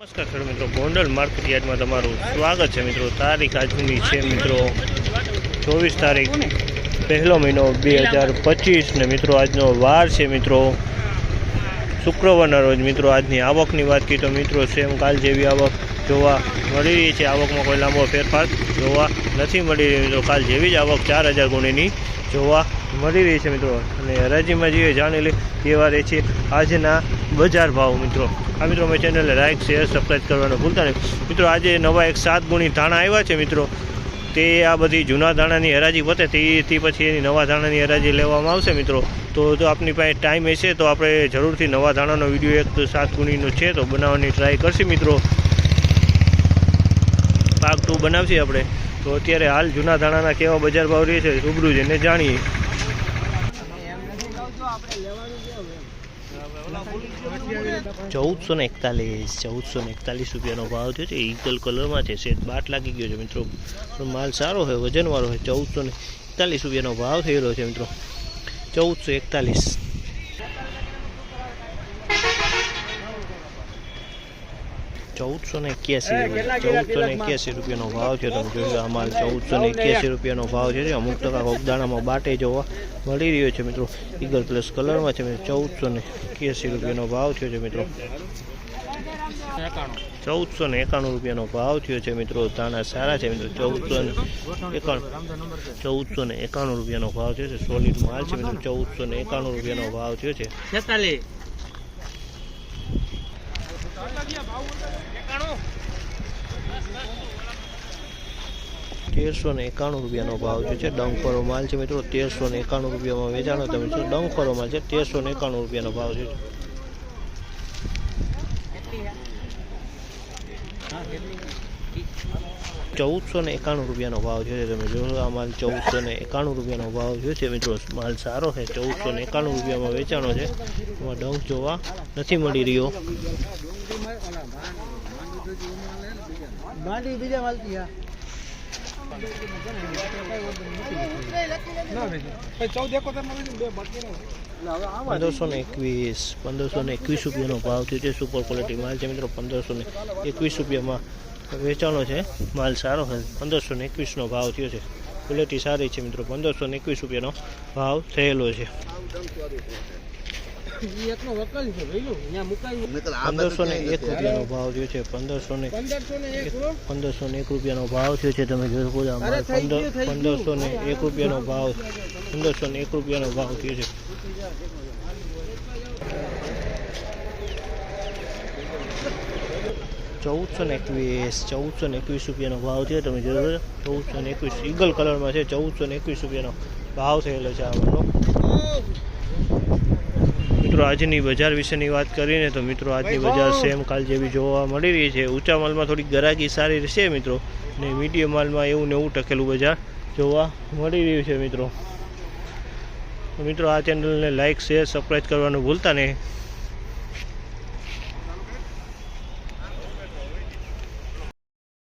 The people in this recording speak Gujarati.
નમસ્કાર ખેડૂત મિત્રો, ગોંડલ માર્કેટ યાર્ડમાં તમારું સ્વાગત છે મિત્રો। તારીખ આજની છે મિત્રો 24 તારીખ 1લો મહિનો 2025 ને મિત્રો આજનો વાર છે મિત્રો શુક્રવારના રોજ। મિત્રો આજની આવકની વાત કરીએ તો મિત્રો સેમ કાલ જેવી આવક જોવા મળી રહી છે। આવકમાં કોઈ લાંબો ફેરફાર જોવા નથી મળી રહ્યો મિત્રો। કાલ જેવી જ આવક 4000 ગુણીની જોવા મળી રહી છે મિત્રો। અને હરાજીમાં જે જાણી લે તે વારે છે આજના બજાર ભાવ મિત્રો। આ મિત્રો મેં ચેનલને લાઇક શેર સબસ્ક્રાઈબ કરવાનું ભૂલતા નહીં મિત્રો। આજે નવા એક 7 ગુણી ધાણા આવ્યા છે મિત્રો। તે આ બધી જૂના ધાણાની હરાજી પતે તે પછી એની નવા ધાણાની હરાજી લેવામાં આવશે મિત્રો। તો જો આપની પાસે ટાઈમ હશે તો આપણે જરૂરથી નવા ધાણાનો વિડીયો એક 7 ગુણીનો છે તો બનાવવાની ટ્રાય કરશું મિત્રો। પાર્ટ 2 બનાવશે આપણે। તો અત્યારે હાલ જૂના ધાણાના કેવા બજાર ભાવ રહે છે રૂબરૂ જઈને જાણીએ। 1441 રૂપિયાનો ભાવ થયો છે। ઈગલ કલરમાં છે, સેટ બાટ લાગી ગયો છે મિત્રો। માલ સારો છે, વજનવાળો છે। 1441 રૂપિયાનો ભાવ થયેલો છે મિત્રો। 1441 1481 રૂપિયાનો ભાવ છે। તમે જોઈ આ માલ 1481 રૂપિયાનો ભાવ છે। અમુક ટકા કોકદાણામાં બાટે જોવા મળી રહ્યો છે મિત્રો। ઈગલ પ્લસ કલરમાં છે મિત્રો। 1481 રૂપિયાનો ભાવ થયો છે મિત્રો। 1491 રૂપિયાનો ભાવ થયો છે મિત્રો। ધાણા સારા છે મિત્રો। 1491 રૂપિયાનો ભાવ થયો છે। સોલિડ માલ છે મિત્રો। 1491 રૂપિયાનો ભાવ થયો છે। 1391 રૂપિયાનો ભાવ છે। ડંખોરો માલ છે મિત્રો। 1391 રૂપિયામાં વેચાણો તમે ડંખોરો માલ છે। 1391 રૂપિયાનો ભાવ છે। 1491 રૂપિયાનો ભાવ છે। તમે જોયો આ માલ 1491 રૂપિયાનો ભાવ છે મિત્રો। માલ સારો છે। 1491 રૂપિયામાં વેચાણો છે। એમાં ડંખ જોવા નથી મળી રહ્યો। ₹1521 રૂપિયાનો ભાવ થયો છે। સુપર ક્વોલિટી માલ છે મિત્રો। 1521 રૂપિયામાં વેચાણો છે। માલ સારો છે। 1521નો ભાવ થયો છે। ક્વોલિટી સારી છે મિત્રો। 1521 રૂપિયાનો ભાવ થયેલો છે। 1501 રૂપિયાનો ભાવ થયો છે। 1501 રૂપિયાનો ભાવ થયો છે। તમે જોઈ શકો છો 1501 રૂપિયાનો ભાવ 1501 રૂપિયાનો ભાવ થયો છે। 1421 રૂપિયાનો ભાવ થયો। તમે જોયો 1421 ઈગલ કલરમાં છે। 1421 રૂપિયાનો ભાવ થયેલો છે આનો મિત્રો। આજની બજાર વિશેની વાત કરીને તો મિત્રો આજની બજાર સેમ કાલ જેવી જોવા મળી રહી છે। ઊંચા માલમાં થોડીક ગરાકી સારી રહેશે મિત્રો। ને મીડિયમ માલમાં એવું ને એવું ટકેલું બજાર જોવા મળી રહ્યું છે મિત્રો। આ ચેનલને લાઇક શેર સબસ્ક્રાઈબ કરવાનું ભૂલતા નહીં।